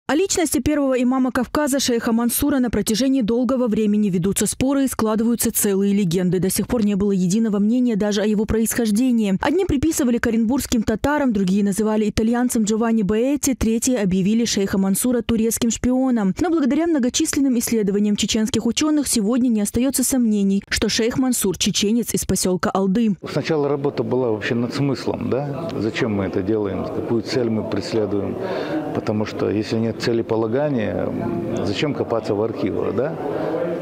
О личности первого имама Кавказа шейха Мансура на протяжении долгого времени ведутся споры и складываются целые легенды. До сих пор не было единого мнения даже о его происхождении. Одни приписывали к оренбургским татарам, другие называли итальянцем Джованни Боэтти, третьи объявили шейха Мансура турецким шпионом. Но благодаря многочисленным исследованиям чеченских ученых сегодня не остается сомнений, что шейх Мансур – чеченец из поселка Алды. Сначала работа была вообще над смыслом, да? Зачем мы это делаем, какую цель мы преследуем. Потому что если нет целеполагания, зачем копаться в архивах, да?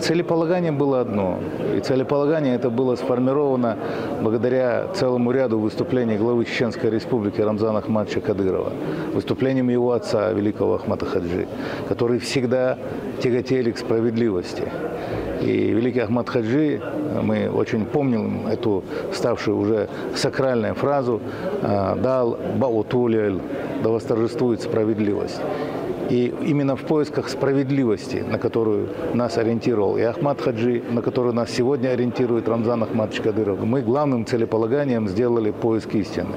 Целеполагание было одно. И целеполагание это было сформировано благодаря целому ряду выступлений главы Чеченской Республики Рамзана Ахматовича Кадырова, выступлением его отца, великого Ахмата Хаджи, которые всегда тяготели к справедливости. И великий Ахмат Хаджи, мы очень помним эту ставшую уже сакральную фразу «Дал баутуляль», да восторжествует справедливость. И именно в поисках справедливости, на которую нас ориентировал и Ахмат Хаджи, на которую нас сегодня ориентирует Рамзан Ахматович Кадыров, мы главным целеполаганием сделали поиск истины.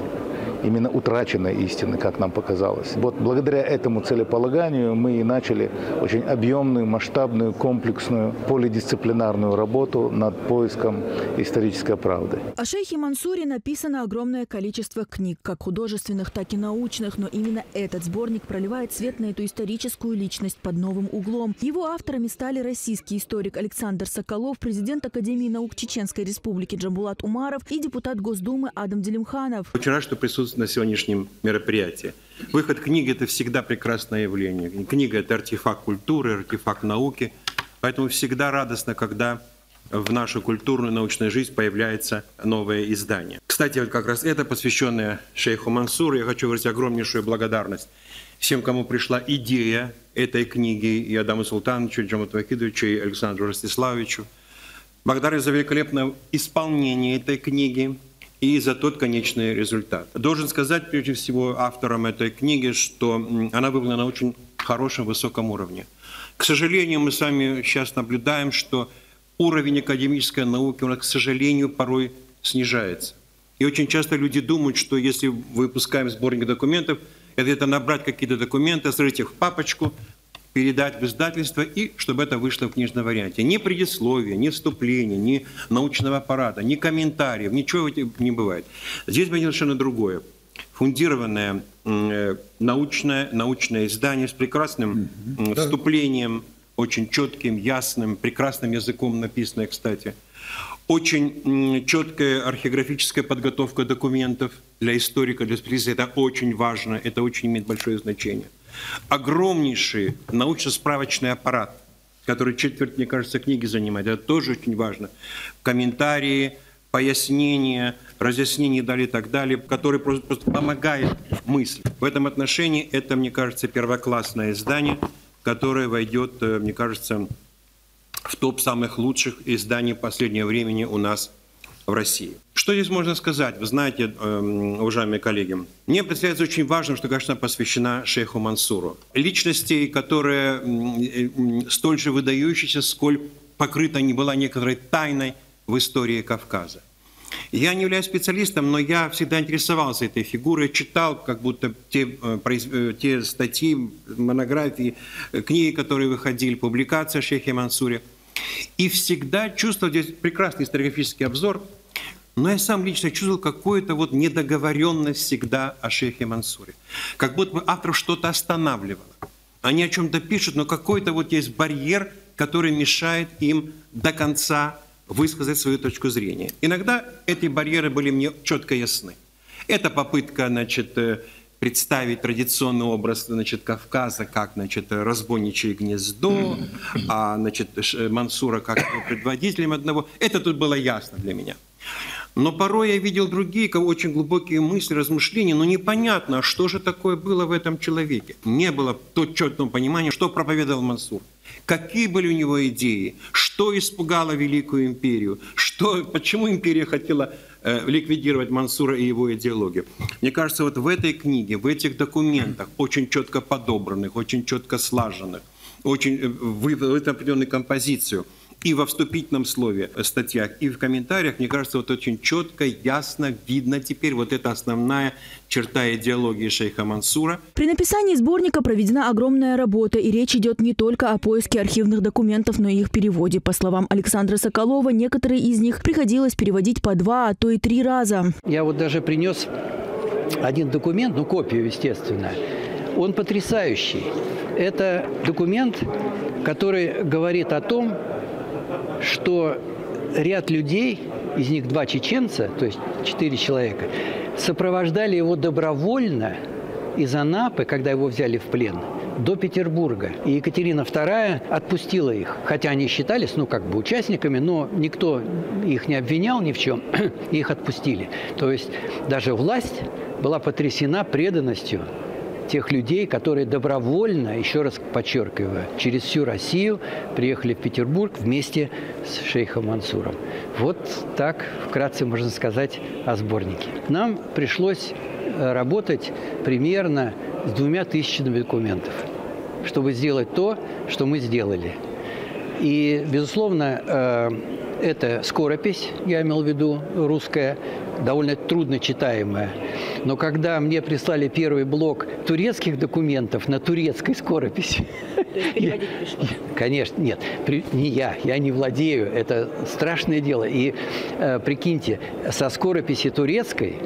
Именно утраченной истины, как нам показалось. Вот благодаря этому целеполаганию мы и начали очень объемную, масштабную, комплексную, полидисциплинарную работу над поиском исторической правды. О шейхе Мансуре написано огромное количество книг, как художественных, так и научных, но именно этот сборник проливает свет на эту историческую личность под новым углом. Его авторами стали российский историк Александр Соколов, президент Академии наук Чеченской Республики Джамбулат Умаров и депутат Госдумы Адам Делимханов. Очень рад, что присутствует на сегодняшнем мероприятии. Выход книги – это всегда прекрасное явление. Книга – это артефакт культуры, артефакт науки. Поэтому всегда радостно, когда в нашу культурную научную жизнь появляется новое издание. Кстати, вот как раз это, посвященное шейху Мансуру, я хочу выразить огромнейшую благодарность всем, кому пришла идея этой книги, и Адаму Султановичу, и Джамату Вахидовичу, и Александру Ростиславовичу. Благодарю за великолепное исполнение этой книги и за тот конечный результат. Должен сказать, прежде всего, авторам этой книги, что она выполнена на очень хорошем, высоком уровне. К сожалению, мы с вами сейчас наблюдаем, что уровень академической науки у нас, к сожалению, порой снижается. И очень часто люди думают, что если выпускаем сборник документов, это набрать какие-то документы, сложить их в папочку, передать в издательство, и чтобы это вышло в книжном варианте. Ни предисловия, ни вступления, ни научного аппарата, ни комментариев, ничего не бывает. Здесь будет совершенно другое. Фундированное научное издание с прекрасным вступлением, очень четким, ясным, прекрасным языком написанное, кстати. Очень четкая археографическая подготовка документов для историка, для специалиста. Это очень важно, это очень имеет большое значение. Огромнейший научно-справочный аппарат, который четверть, мне кажется, книги занимает. Это тоже очень важно. Комментарии, пояснения, разъяснения и так далее, который просто помогает мысли. В этом отношении это, мне кажется, первоклассное издание, которое войдет, мне кажется, в топ самых лучших изданий последнего времени у нас в России. Что здесь можно сказать? Вы знаете, уважаемые коллеги, мне представляется очень важным, что, конечно, посвящена шейху Мансуру. Личности, которая столь же выдающаяся, сколь покрыта не была некоторой тайной в истории Кавказа. Я не являюсь специалистом, но я всегда интересовался этой фигурой, читал как будто те статьи, монографии, книги, которые выходили, публикации о шейхе Мансуре. И всегда чувствовал здесь прекрасный историографический обзор, но я сам лично чувствовал какую-то вот недоговоренность всегда о шейхе Мансуре. Как будто бы автор что-то останавливало. Они о чем-то пишут, но какой-то вот есть барьер, который мешает им до конца высказать свою точку зрения. Иногда эти барьеры были мне четко ясны. Это попытка, значит, представить традиционный образ, значит, Кавказа как, значит, разбойничье гнездо, а, значит, Мансура как предводителем одного. Это тут было ясно для меня. Но порой я видел другие, очень глубокие мысли, размышления, но непонятно, что же такое было в этом человеке. Не было четкого понимания, что проповедовал Мансур, какие были у него идеи, что испугало Великую империю, почему империя хотела ликвидировать Мансура и его идеологию. Мне кажется, вот в этой книге, в этих документах, очень четко подобранных, очень четко слаженных, очень выдав определенную композицию, И во вступительном слове, статьях, и в комментариях, мне кажется, вот очень четко, ясно видно теперь вот эта основная черта идеологии шейха Мансура. При написании сборника проведена огромная работа, и речь идет не только о поиске архивных документов, но и их переводе. По словам Александра Соколова, некоторые из них приходилось переводить по 2, а то и 3 раза. Я вот даже принес один документ, ну копию, естественно. Он потрясающий. Это документ, который говорит о том, что ряд людей, из них 2 чеченца, то есть 4 человека, сопровождали его добровольно из Анапы, когда его взяли в плен, до Петербурга. И Екатерина II отпустила их. Хотя они считались, ну, как бы участниками, но никто их не обвинял ни в чем, их отпустили. То есть даже власть была потрясена преданностью тех людей, которые добровольно, еще раз подчеркиваю, через всю Россию приехали в Петербург вместе с шейхом Мансуром. Вот так вкратце можно сказать о сборнике. Нам пришлось работать примерно с 2000 документов, чтобы сделать то, что мы сделали. И, безусловно, это скоропись, я имел в виду, русская, довольно трудно читаемая. Но когда мне прислали первый блок турецких документов на турецкой скорописи... Конечно, нет, не я не владею, это страшное дело. И прикиньте, со скорописи турецкой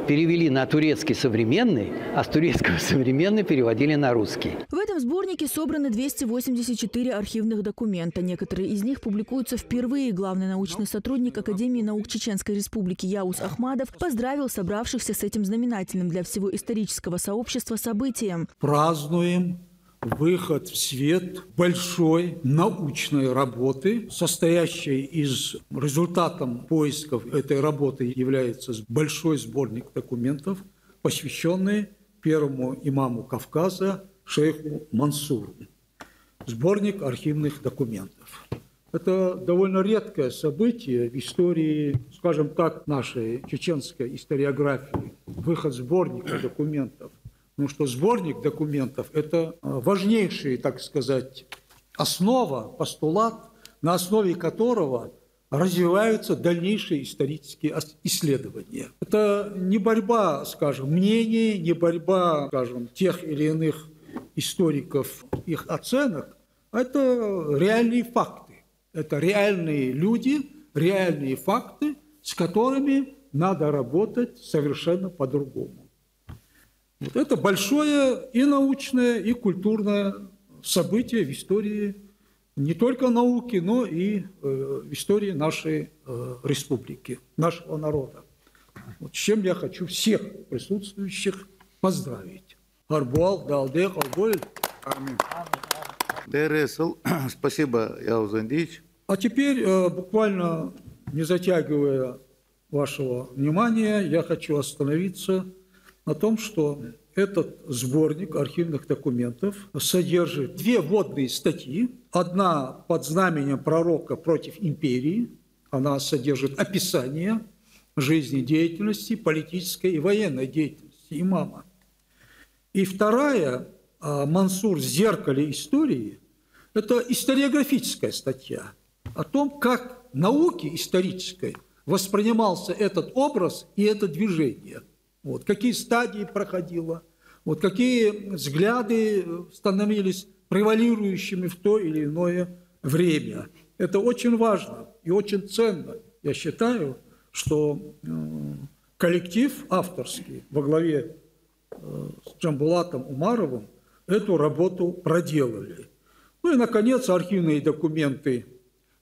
перевели на турецкий современный, а с турецкого современный переводили на русский. В этом сборнике собраны 284 архивных документа. Некоторые из них публикуются впервые. Главный научный сотрудник Академии наук Чеченской Республики Яус Ахмадов поздравил собравшихся с этим знаменательным для всего исторического сообщества событием. Празднуем выход в свет большой научной работы, состоящей из результатом поисков этой работы является большой сборник документов, посвященный первому имаму Кавказа шейху Мансуру. Сборник архивных документов. Это довольно редкое событие в истории, скажем так, нашей чеченской историографии. Выход сборника документов. Потому что сборник документов – это важнейшая, так сказать, основа, постулат, на основе которого развиваются дальнейшие исторические исследования. Это не борьба, скажем, мнений, не борьба, скажем, тех или иных историков, их оценок, а это реальные факты. Это реальные люди, реальные факты, с которыми надо работать совершенно по-другому. Вот это большое и научное, и культурное событие в истории не только науки, но и в истории нашей республики, нашего народа. Вот с чем я хочу всех присутствующих поздравить. Арбуал, Далде, Алболь. Аминь. Спасибо, Яус Андреевич. А теперь, буквально не затягивая вашего внимания, я хочу остановиться на том, что этот сборник архивных документов содержит 2 вводные статьи. Одна под знаменем пророка против империи. Она содержит описание жизнедеятельности, политической и военной деятельности имама. И вторая, Мансур в зеркале истории, это историографическая статья о том, как в науке исторической воспринимался этот образ и это движение. Вот, какие стадии проходило, вот, какие взгляды становились превалирующими в то или иное время. Это очень важно и очень ценно. Я считаю, что коллектив авторский во главе с Джамбулатом Умаровым эту работу проделали. Ну и, наконец, архивные документы.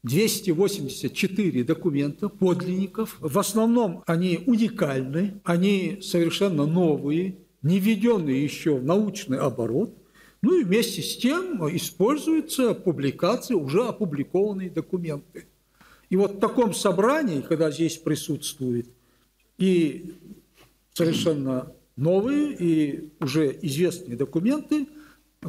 284 документа, подлинников. В основном они уникальны, они совершенно новые, не введенные еще в научный оборот. Ну и вместе с тем используются публикации, уже опубликованные документы. И вот в таком собрании, когда здесь присутствуют и совершенно новые, и уже известные документы,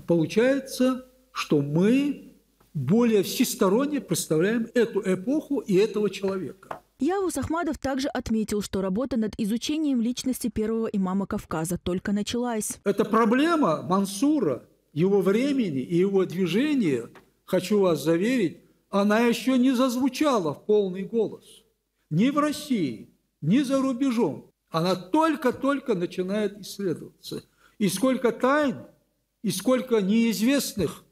получается, что мы более всесторонне представляем эту эпоху и этого человека. Яус Ахмадов также отметил, что работа над изучением личности первого имама Кавказа только началась. Это проблема Мансура, его времени и его движения, хочу вас заверить, она еще не зазвучала в полный голос. Ни в России, ни за рубежом. Она только-только начинает исследоваться. И сколько тайн, и сколько неизвестных,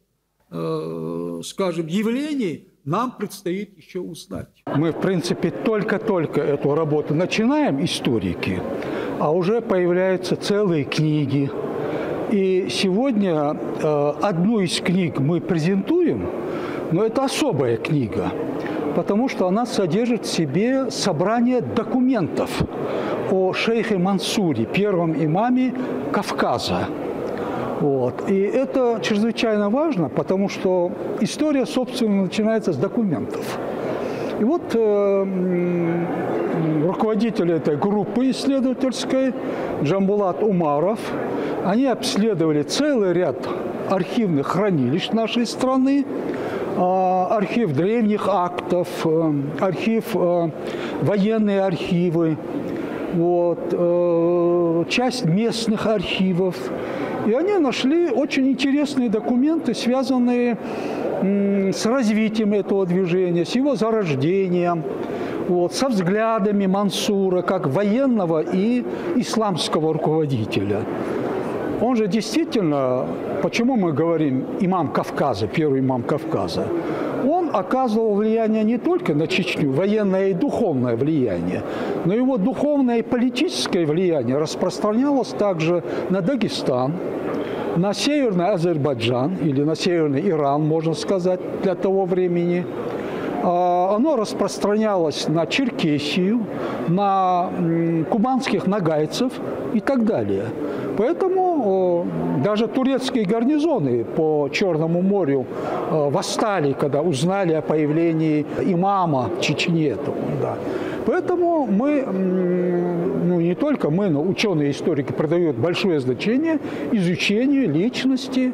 скажем, явлений нам предстоит еще узнать. Мы, в принципе, только-только эту работу начинаем, историки, а уже появляются целые книги. И сегодня одну из книг мы презентуем, но это особая книга, потому что она содержит в себе собрание документов о шейхе Мансуре, первом имаме Кавказа. Вот. И это чрезвычайно важно, потому что история, собственно, начинается с документов. И вот руководители этой группы исследовательской, Джамбулат Умаров, они обследовали целый ряд архивных хранилищ нашей страны, архив древних актов, архив, военные архивы, вот, часть местных архивов. И они нашли очень интересные документы, связанные с развитием этого движения, с его зарождением, вот, со взглядами Мансура как военного и исламского руководителя. Он же действительно, почему мы говорим имам Кавказа, первый имам Кавказа, он оказывал влияние не только на Чечню, военное и духовное влияние, но его духовное и политическое влияние распространялось также на Дагестан, на Северный Азербайджан или на Северный Иран, можно сказать, для того времени. Оно распространялось на Черкесию, на кубанских нагайцев и так далее. Поэтому даже турецкие гарнизоны по Черному морю восстали, когда узнали о появлении имама в Чечне. Да. Поэтому мы, ну не только мы, но ученые-историки придают большое значение изучению личности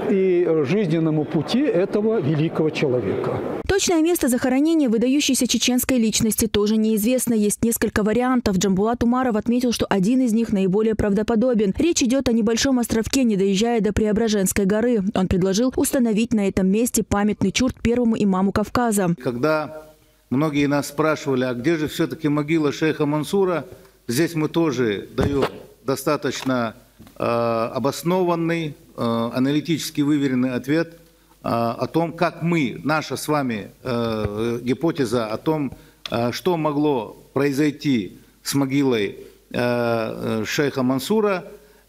и жизненному пути этого великого человека. Точное место захоронения выдающейся чеченской личности тоже неизвестно. Есть несколько вариантов. Джамбулат Умаров отметил, что один из них наиболее правдоподобен. Речь идет о небольшом островке, не доезжая до Преображенской горы. Он предложил установить на этом месте памятный чурт первому имаму Кавказа. Когда многие нас спрашивали, а где же все-таки могила шейха Мансура, здесь мы тоже даем достаточно обоснованный, аналитически выверенный ответ о том, как мы, наша с вами гипотеза о том, что могло произойти с могилой шейха Мансура,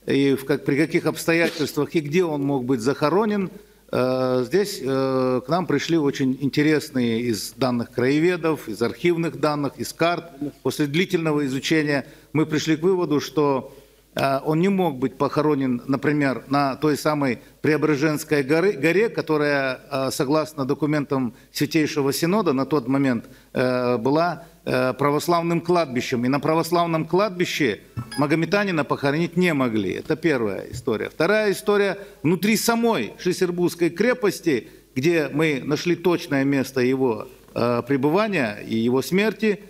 и при каких обстоятельствах и где он мог быть захоронен. Здесь к нам пришли очень интересные из данных краеведов, из архивных данных, из карт. После длительного изучения мы пришли к выводу, что он не мог быть похоронен, например, на той самой Преображенской горе, которая, согласно документам Святейшего Синода, на тот момент была православным кладбищем. И на православном кладбище магометанина похоронить не могли. Это первая история. Вторая история внутри самой Шисербургской крепости, где мы нашли точное место его пребывания и его смерти,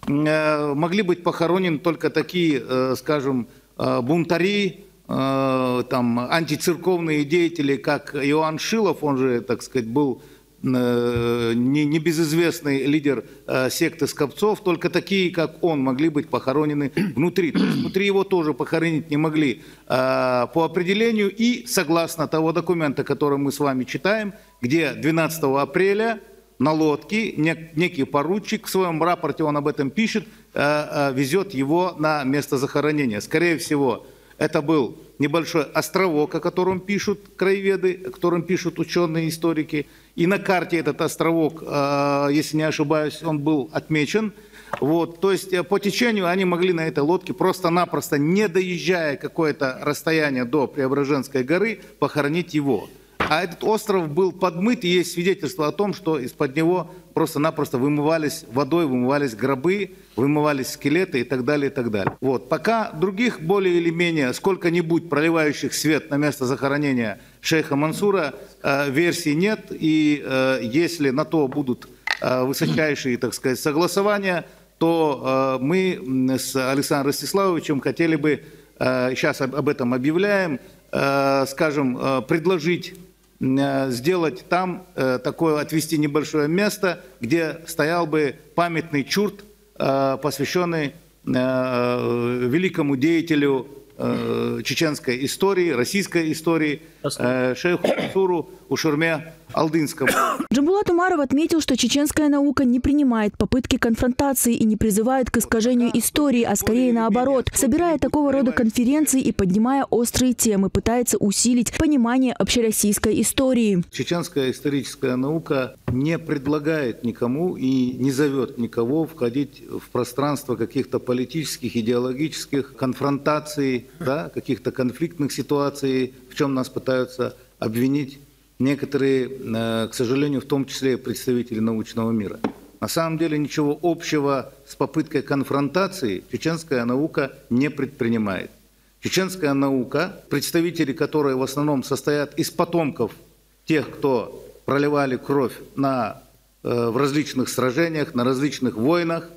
могли быть похоронены только такие, скажем, бунтари, там, антицерковные деятели, как Иоанн Шилов, он же, так сказать, был небезызвестный лидер секты скопцов, только такие, как он, могли быть похоронены внутри. То есть внутри его тоже похоронить не могли по определению. И согласно того документа, который мы с вами читаем, где 12 апреля на лодке некий поручик, в своем рапорте он об этом пишет, везет его на место захоронения. Скорее всего, это был небольшой островок, о котором пишут краеведы, о котором пишут ученые, историки. И на карте этот островок, если не ошибаюсь, он был отмечен. Вот. То есть по течению они могли на этой лодке просто-напросто, не доезжая какое-то расстояние до Преображенской горы, похоронить его. А этот остров был подмыт, и есть свидетельство о том, что из-под него просто-напросто вымывались водой, вымывались гробы, вымывались скелеты и так далее, и так далее. Вот. Пока других более или менее сколько-нибудь проливающих свет на место захоронения шейха Мансура версий нет. И если на то будут высочайшие, так сказать, согласования, то мы с Александром Ростиславовичем хотели бы, сейчас об этом объявляем, скажем, предложить сделать там такое, отвести небольшое место, где стоял бы памятный чурт, посвященный великому деятелю чеченской истории, российской истории, шейху Мансуру Ушурме Алдынскому. Джамбулат Умаров отметил, что чеченская наука не принимает попытки конфронтации и не призывает к искажению истории, а скорее наоборот. Собирая такого рода конференции и поднимая острые темы, пытается усилить понимание общероссийской истории. Чеченская историческая наука не предлагает никому и не зовет никого входить в пространство каких-то политических, идеологических конфронтаций, да, каких-то конфликтных ситуаций, в чем нас пытаются обвинить некоторые, к сожалению, в том числе представители научного мира. На самом деле ничего общего с попыткой конфронтации чеченская наука не предпринимает. Чеченская наука, представители которой в основном состоят из потомков тех, кто проливали кровь в различных сражениях, на различных войнах,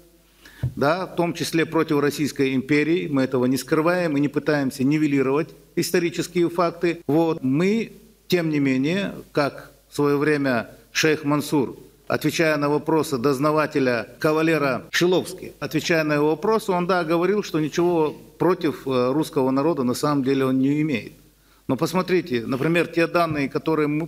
да, в том числе против Российской империи, мы этого не скрываем и не пытаемся нивелировать исторические факты. Вот. Мы, тем не менее, как в свое время шейх Мансур, отвечая на вопросы дознавателя кавалера Шиловски, отвечая на его вопросы, он, да, говорил, что ничего против русского народа на самом деле он не имеет. Но посмотрите, например, те данные,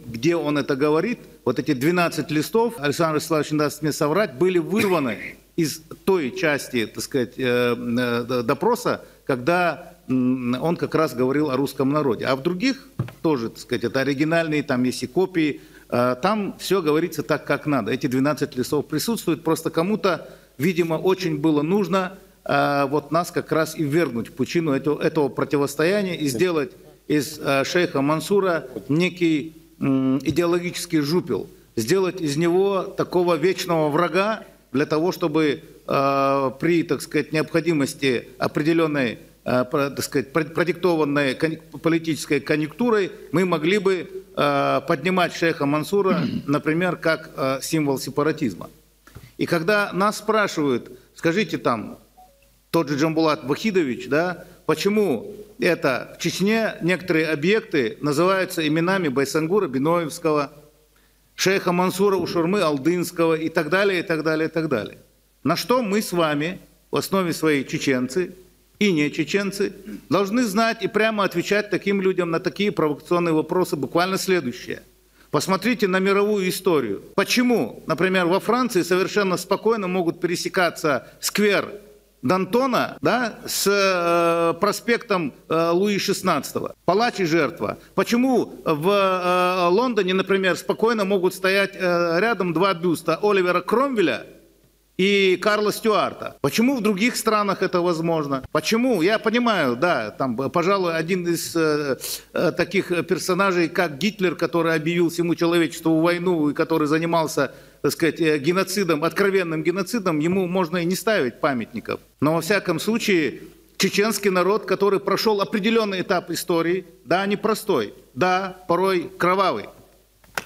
где он это говорит, вот эти 12 листов, Александр Вячеславович не даст мне соврать, были вырваны из той части, так сказать, допроса, когда он как раз говорил о русском народе. А в других тоже, так сказать, это оригинальные, там есть и копии, там все говорится так, как надо. Эти 12 листов присутствуют, просто кому-то, видимо, очень было нужно вот нас как раз и ввергнуть в пучину этого противостояния и сделать из шейха Мансура некий идеологический жупел, сделать из него такого вечного врага для того, чтобы при, так сказать, необходимости определенной, так сказать, продиктованной политической конъюнктурой мы могли бы поднимать шейха Мансура, например, как символ сепаратизма. И когда нас спрашивают, скажите там, тот же Джамбулат Вахидович, да, почему это в Чечне некоторые объекты называются именами Байсангура Биноевского, шейха Мансура Ушурмы Алдынского и так далее, и так далее, и так далее. На что мы с вами, в основе своей чеченцы и не чеченцы, должны знать и прямо отвечать таким людям на такие провокационные вопросы буквально следующее. Посмотрите на мировую историю. Почему, например, во Франции совершенно спокойно могут пересекаться сквер Д'Антона, да, с проспектом Луи XVI, палач и жертва. Почему в Лондоне, например, спокойно могут стоять рядом два бюста Оливера Кромвеля и Карла Стюарта? Почему в других странах это возможно? Почему? Я понимаю, да, там, пожалуй, один из таких персонажей, как Гитлер, который объявил всему человечеству войну и который занимался, так сказать, геноцидом, откровенным геноцидом, ему можно и не ставить памятников. Но во всяком случае, чеченский народ, который прошел определенный этап истории, да, непростой, да, порой кровавый.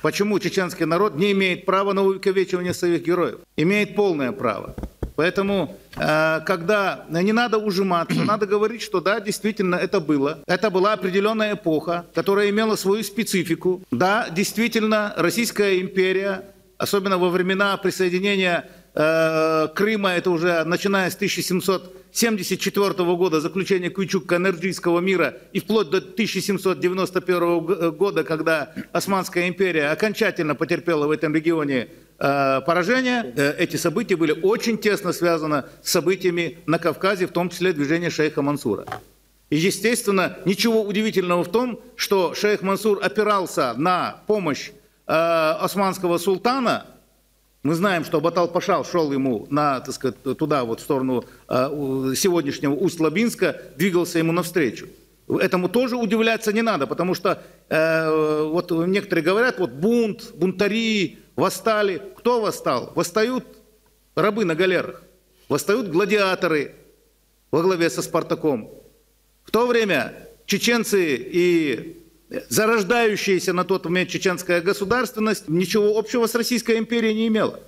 Почему чеченский народ не имеет права на увековечивание своих героев? Имеет полное право. Поэтому, когда не надо ужиматься, надо говорить, что да, действительно это было. Это была определенная эпоха, которая имела свою специфику. Да, действительно, Российская империя, особенно во времена присоединения Крыма, это уже начиная с 1774 года, заключения Куйчук-Канерджийского мира, и вплоть до 1791 года, когда Османская империя окончательно потерпела в этом регионе поражение, эти события были очень тесно связаны с событиями на Кавказе, в том числе движение шейха Мансура. И, естественно, ничего удивительного в том, что шейх Мансур опирался на помощь османского султана. Мы знаем, что Батал-Паша шел ему так сказать, туда, вот, в сторону сегодняшнего Усть-Лабинска, двигался ему навстречу. Этому тоже удивляться не надо, потому что вот некоторые говорят, вот бунт, бунтари восстали. Кто восстал? Восстают рабы на галерах, восстают гладиаторы во главе со Спартаком. В то время чеченцы и зарождающаяся на тот момент чеченская государственность ничего общего с Российской империей не имела.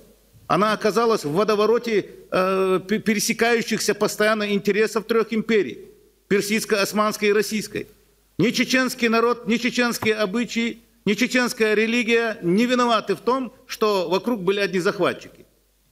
Она оказалась в водовороте пересекающихся постоянно интересов трех империй – персидской, османской и российской. Ни чеченский народ, ни чеченские обычаи ни чеченская религия не виноваты в том, что вокруг были одни захватчики.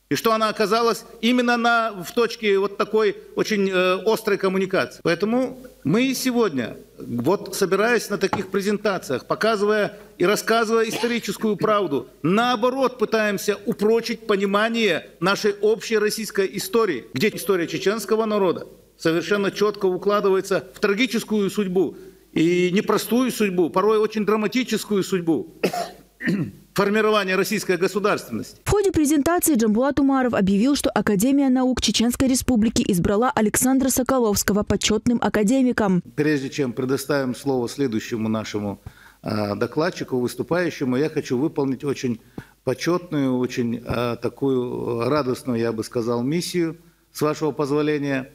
И что она оказалась именно в точке вот такой очень острой коммуникации. Поэтому мы сегодня, вот собираясь на таких презентациях, показывая и рассказывая историческую правду, наоборот пытаемся упрочить понимание нашей общей российской истории, где история чеченского народа совершенно четко укладывается в трагическую судьбу и непростую судьбу, порой очень драматическую судьбу формирования российской государственности. В ходе презентации Джамбулат Умаров объявил, что Академия наук Чеченской Республики избрала Александра Соколовского почетным академиком. Прежде чем предоставим слово следующему нашему докладчику, выступающему, я хочу выполнить очень почетную, очень такую радостную, я бы сказал, миссию, с вашего позволения.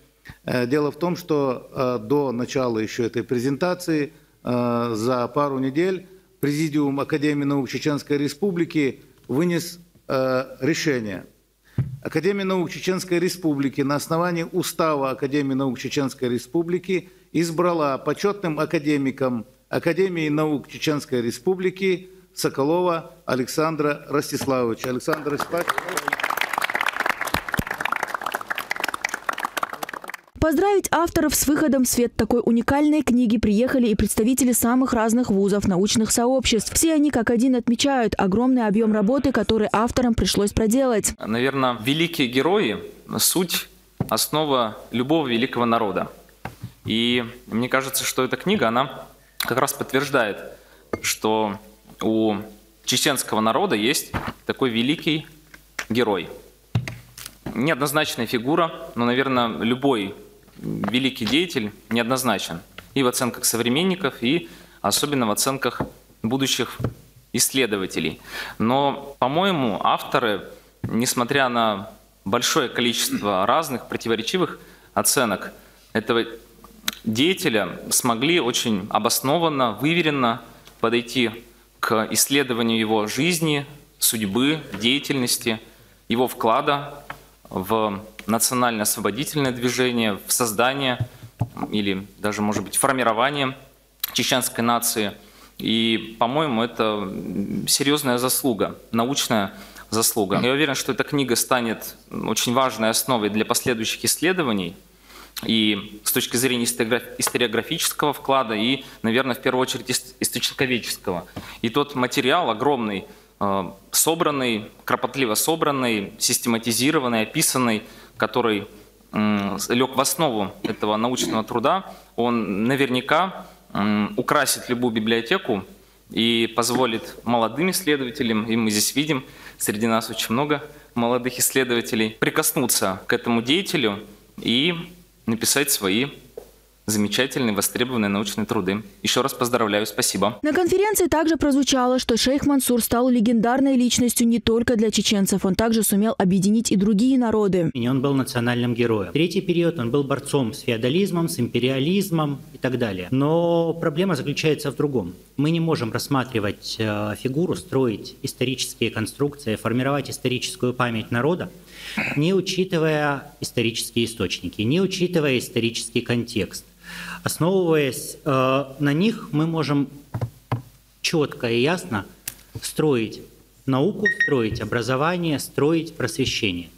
Дело в том, что до начала еще этой презентации за пару недель Президиум Академии наук Чеченской Республики вынес решение. Академия наук Чеченской Республики на основании Устава Академии наук Чеченской Республики избрала почетным академиком Академии наук Чеченской Республики Соколова Александра Ростиславовича. Александр Ростиславович. Поздравить авторов с выходом в свет такой уникальной книги приехали и представители самых разных вузов, научных сообществ. Все они как один отмечают огромный объем работы, который авторам пришлось проделать. Наверное, великие герои – суть, основа любого великого народа. И мне кажется, что эта книга, она как раз подтверждает, что у чеченского народа есть такой великий герой. Неоднозначная фигура, но, наверное, любой великий деятель неоднозначен и в оценках современников, и особенно в оценках будущих исследователей. Но, по-моему, авторы, несмотря на большое количество разных противоречивых оценок этого деятеля, смогли очень обоснованно, выверенно подойти к исследованию его жизни, судьбы, деятельности, его вклада в национально-освободительное движение, в создание или даже, может быть, формирование чеченской нации. И, по-моему, это серьезная заслуга, научная заслуга. Я уверен, что эта книга станет очень важной основой для последующих исследований и с точки зрения историографического вклада, и, наверное, в первую очередь источниковедческого. И тот материал огромный, собранный, кропотливо собранный, систематизированный, описанный, который лег в основу этого научного труда, он наверняка украсит любую библиотеку и позволит молодым исследователям, и мы здесь видим среди нас очень много молодых исследователей, прикоснуться к этому деятелю и написать свои замечательные, востребованные научные труды. Еще раз поздравляю, спасибо. На конференции также прозвучало, что шейх Мансур стал легендарной личностью не только для чеченцев, он также сумел объединить и другие народы. И он был национальным героем. Третий период он был борцом с феодализмом, с империализмом и так далее. Но проблема заключается в другом. Мы не можем рассматривать фигуру, строить исторические конструкции, формировать историческую память народа, не учитывая исторические источники, не учитывая исторический контекст. Основываясь на них, мы можем четко и ясно строить науку, строить образование, строить просвещение.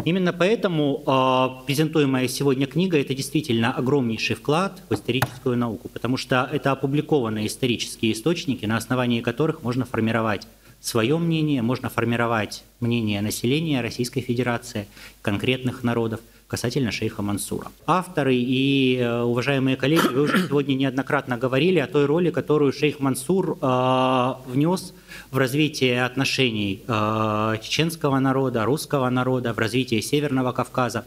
Именно поэтому презентуемая сегодня книга – это действительно огромнейший вклад в историческую науку, потому что это опубликованные исторические источники, на основании которых можно формировать свое мнение, можно формировать мнение населения Российской Федерации, конкретных народов касательно шейха Мансура. Авторы и уважаемые коллеги, вы уже сегодня неоднократно говорили о той роли, которую шейх Мансур внес в развитие отношений чеченского народа, русского народа, в развитие Северного Кавказа.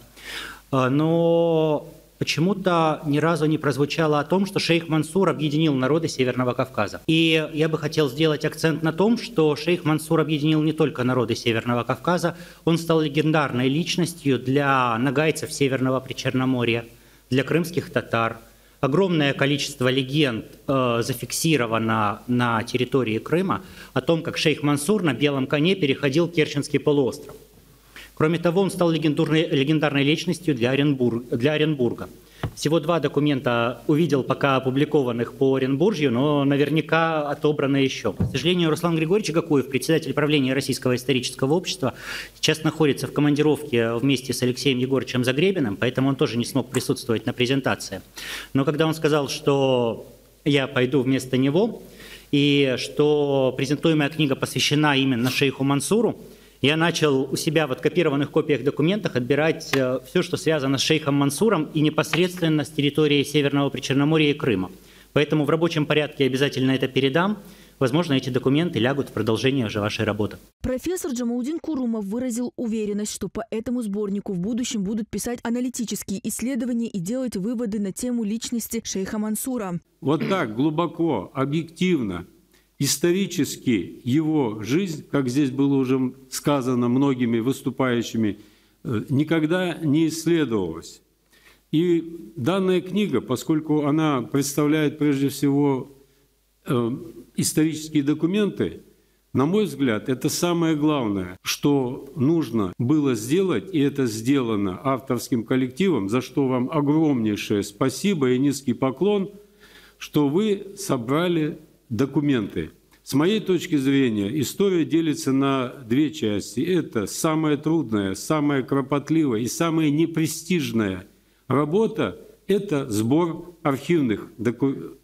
Но почему-то ни разу не прозвучало о том, что шейх Мансур объединил народы Северного Кавказа. И я бы хотел сделать акцент на том, что шейх Мансур объединил не только народы Северного Кавказа, он стал легендарной личностью для нагайцев Северного Причерноморья, для крымских татар. Огромное количество легенд зафиксировано на территории Крыма о том, как шейх Мансур на белом коне переходил Керченский полуостров. Кроме того, он стал легендарной личностью для Оренбурга. Всего 2 документа увидел пока опубликованных по Оренбуржью, но наверняка отобрано еще. К сожалению, Руслан Григорьевич Гакуев, председатель правления Российского исторического общества, сейчас находится в командировке вместе с Алексеем Егоровичем Загребиным, поэтому он тоже не смог присутствовать на презентации. Но когда он сказал, что я пойду вместо него, и что презентуемая книга посвящена именно шейху Мансуру, я начал у себя в откопированных копиях документах отбирать все, что связано с шейхом Мансуром и непосредственно с территорией Северного Причерноморья и Крыма. Поэтому в рабочем порядке обязательно это передам. Возможно, эти документы лягут в продолжение уже вашей работы. Профессор Джамалудин Курумов выразил уверенность, что по этому сборнику в будущем будут писать аналитические исследования и делать выводы на тему личности шейха Мансура. Вот так глубоко, объективно, исторически его жизнь, как здесь было уже сказано многими выступающими, никогда не исследовалась. И данная книга, поскольку она представляет прежде всего исторические документы, на мой взгляд, это самое главное, что нужно было сделать, и это сделано авторским коллективом, за что вам огромнейшее спасибо и низкий поклон, что вы собрали документы. С моей точки зрения, история делится на 2 части. Это самая трудная, самая кропотливая и самая непрестижная работа – это сбор архивных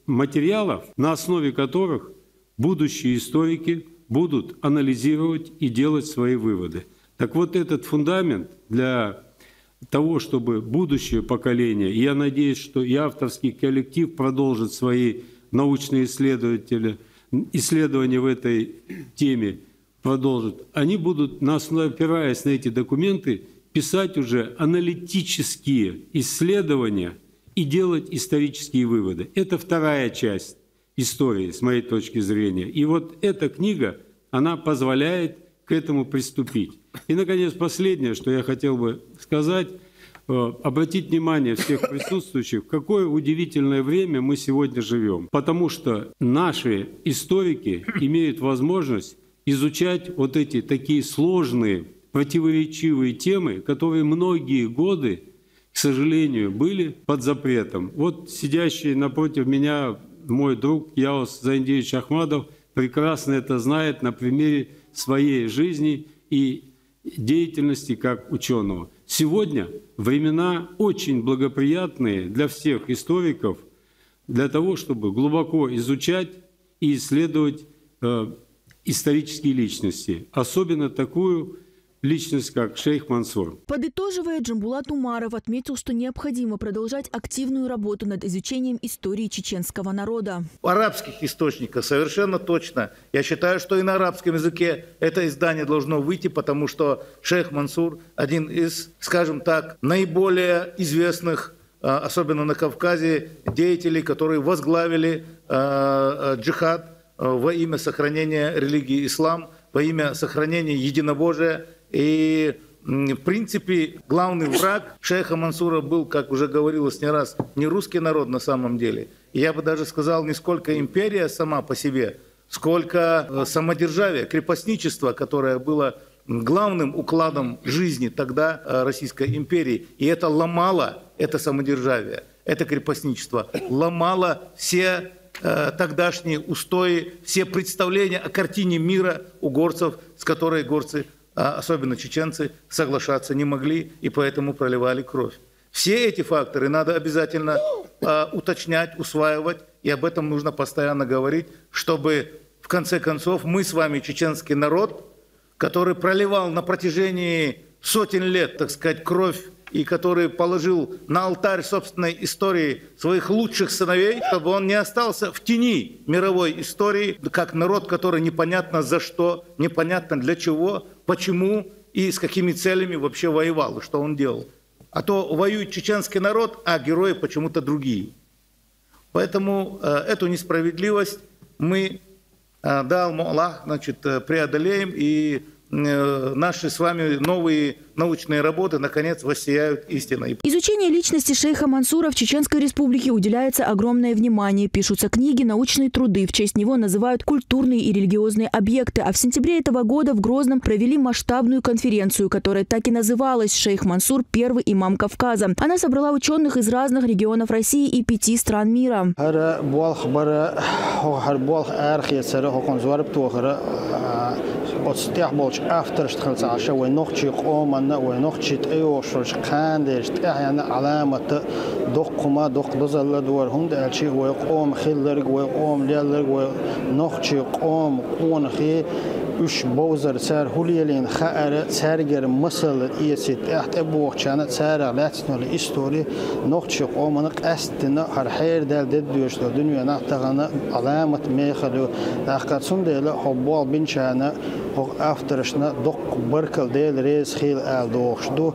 материалов, на основе которых будущие историки будут анализировать и делать свои выводы. Так вот, этот фундамент для того, чтобы будущее поколение, и я надеюсь, что и авторский коллектив продолжит свои научные исследования в этой теме, продолжат, они будут, опираясь на эти документы, писать уже аналитические исследования и делать исторические выводы. Это 2-я часть истории, с моей точки зрения. И вот эта книга, она позволяет к этому приступить. И, наконец, последнее, что я хотел бы сказать, обратить внимание всех присутствующих, в какое удивительное время мы сегодня живем. Потому что наши историки имеют возможность изучать вот эти такие сложные, противоречивые темы, которые многие годы, к сожалению, были под запретом. Вот сидящий напротив меня мой друг Яус Заиндевич Ахмадов прекрасно это знает на примере своей жизни и деятельности как ученого. Сегодня времена очень благоприятные для всех историков, для того, чтобы глубоко изучать и исследовать исторические личности, особенно такую личность, как шейх Мансур. Подытоживая, Джамбулат Умаров отметил, что необходимо продолжать активную работу над изучением истории чеченского народа. В арабских источниках совершенно точно. Я считаю, что и на арабском языке это издание должно выйти, потому что шейх Мансур один из, скажем так, наиболее известных, особенно на Кавказе, деятелей, которые возглавили джихад во имя сохранения религии ислам, во имя сохранения единобожия. И, в принципе, главный враг шейха Мансура был, как уже говорилось не раз, не русский народ на самом деле. И я бы даже сказал, не сколько империя сама по себе, сколько самодержавие, крепостничество, которое было главным укладом жизни тогда Российской империи. И это ломало, это самодержавие, это крепостничество, ломало все тогдашние устои, все представления о картине мира у горцев, с которой горцы, особенно чеченцы, соглашаться не могли и поэтому проливали кровь. Все эти факторы надо обязательно уточнять, усваивать, и об этом нужно постоянно говорить, чтобы в конце концов мы с вами, чеченский народ, который проливал на протяжении сотен лет, так сказать, кровь, и который положил на алтарь собственной истории своих лучших сыновей, чтобы он не остался в тени мировой истории, как народ, который непонятно за что, непонятно для чего, почему и с какими целями вообще воевал, и что он делал. А то воюет чеченский народ, а герои почему-то другие. Поэтому эту несправедливость мы, да, Аллах, значит, преодолеем и наши с вами новые научные работы наконец воссияют истиной. Изучению личности шейха Мансура в Чеченской Республике уделяется огромное внимание. Пишутся книги, научные труды. В честь него называют культурные и религиозные объекты. А в сентябре этого года в Грозном провели масштабную конференцию, которая так и называлась «Шейх Мансур – первый имам Кавказа». Она собрала ученых из разных регионов России и 5 стран мира. أستيح بولش أفترش تخلص عشان ونخشي قومنا ونخشي تأيوش كانديش يعني علامة دق ما دق دزل دور هم ده شيء ويقوم خيلرج ويقوم ليلرج ونخشي قوم قون خي üç bozar ser huliyelin xaar serger masal iyesit aht abu chana sara latnol istori noqchi qomanı qastina har hayr dalde duyuşdu dünyana tağana alamat mexalu taqatsun dele hobbal bin chana o aftershna doq barkal del res khil al doqshdu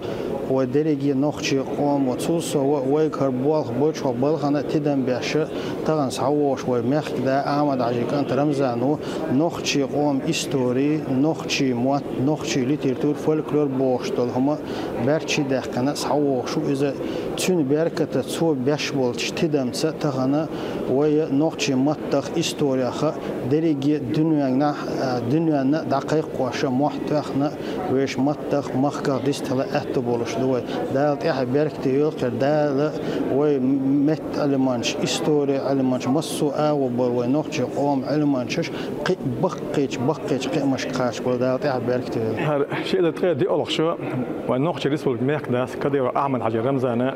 ودرجة نخشي قوم وتصوص ويكر بالخ بوش وبالخنا تدم بيش تغن سعوش ومخك دا أحمد عجيكان ترمزانو نخشي قوم إستوري نخشي موت نخشي ليتراتور فولكلور بوشتول هما برشي دخنا سعوش إذا تون بركة تسو بيش بولش تدم تغنا وي نخشي متخ إستوريا خ درجة دنيانا دقيق وش محتخنا ويش متخ مخك دستلا أتبولش دوي دالت إحنا بركتي يلقر دال ومت علمانش إستوري علمانش مصو أوبر ونخشي قوم علمانش بقيتش قيمش قاش بول دالت إحنا بركتي هذا شيء ده تغير دي أول شو ونخشي رسول ميك داس كده أحمد حجر رمزانة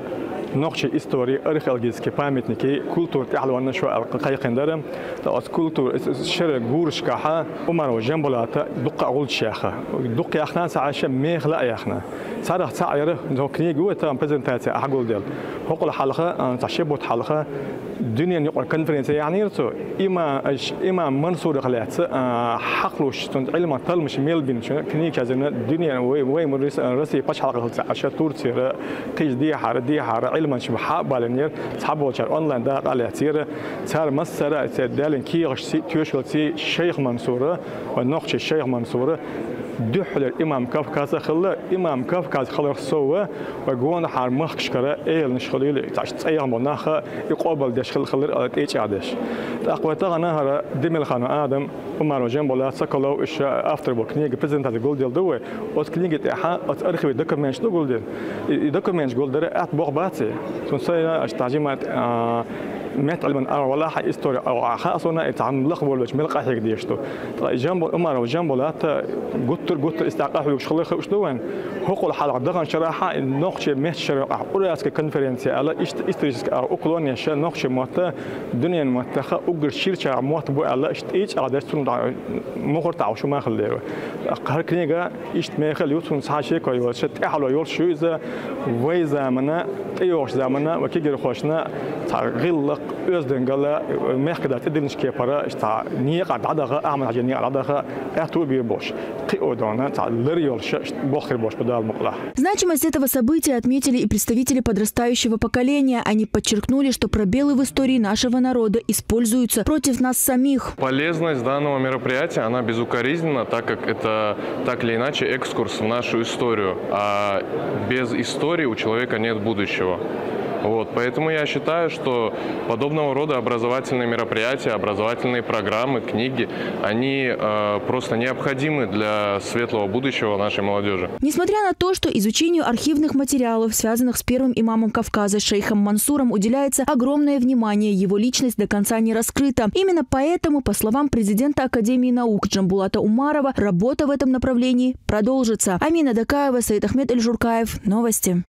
نقشي إستوري أرخ الجزء كبامتنيكي كولتور تحلونا شو القيقين درم لأس كولتور شر جورش كحا عمر وجنبولات دق أقول شيخة دق يخنا سعشة ميخ لا يخنا صار سعيره ذوكني جوا تام برزنتاتي أقول ديال هقول حلقة تعشبوت حلقة الدنيا نقول كونفرنس يعني رتو إما منصور خلات حقلوش تند علم طلمش ميلبين شو كني كذا الدنيا وي مريس راسي باش حلقة عشان تورتي قيش دي حار علما شبه بالنير صحابه شر أونلاين ده على تير صار مسرة تدالن كي غش تيوشل تي شيخ منصور ونقش الشيخ منصور دحل الإمام كافكاز خلا إمام كافكاز خلا سوا وجوان حار مخش كرا إيل نشخليل تعشت أيام مناخ يقابل دشخل خلر إيش عادش أقوى تغنا هذا دمل خانة آدم عمر وجنبولا سكلو إيش أفتر بوكنيج بريزنت هذا جولديل دوه وتكنيج إحا أتأرخي دوكمنتش دو جولديل دوكمنتش جولديل أتبوق باتي تنسى أشتاجمات مات علما ولا حي إستوري أو خاصنا يتعامل لخبول وش ملقى هيك ديشتو جنب عمر وجنبولا قطر استعقاح وش خلي خوش دوين هقول حلقة دغن شرحة النقش مات شرح أوراسك كونفرنسية على إستريسك أو أقلونيا شان نقش مات دنيا ماتخا أجر شيرشة مات بو على إيش على دستون مخر تعوشوا ما خليه هر كنيجا إيش ما خلي يوتون سحاشة كوي شت أحلى يور شو إذا وإذا منا أيوش زمنا وكيجر خوشنا تعغلق أزدن قال مخدة تدلنش كبارة إشتى نيق عدها أعمل حاجة نيق عدها أتو بيربوش قيودانا تاع لريول شت بخير бош подал мукла. Значимость этого события отметили и представители подрастающего поколения. Они подчеркнули, что пробелы в истории нашего народа используются против нас самих. Полезность данного мероприятия, она безукоризненна, так как это так или иначе экскурс в нашу историю. А без истории у человека нет будущего. Вот, поэтому я считаю, что подобного рода образовательные мероприятия, образовательные программы, книги, они просто необходимы для светлого будущего нашей молодежи. Несмотря на то, что изучению архивных материалов, связанных с первым имамом Кавказа, шейхом Мансуром, уделяется огромное внимание, его личность до конца не раскрыта. Именно поэтому, по словам президента Академии наук Джамбулата Умарова, работа в этом направлении продолжится. Амина Дакаева, Саид Ахмед Эльжуркаев. Новости.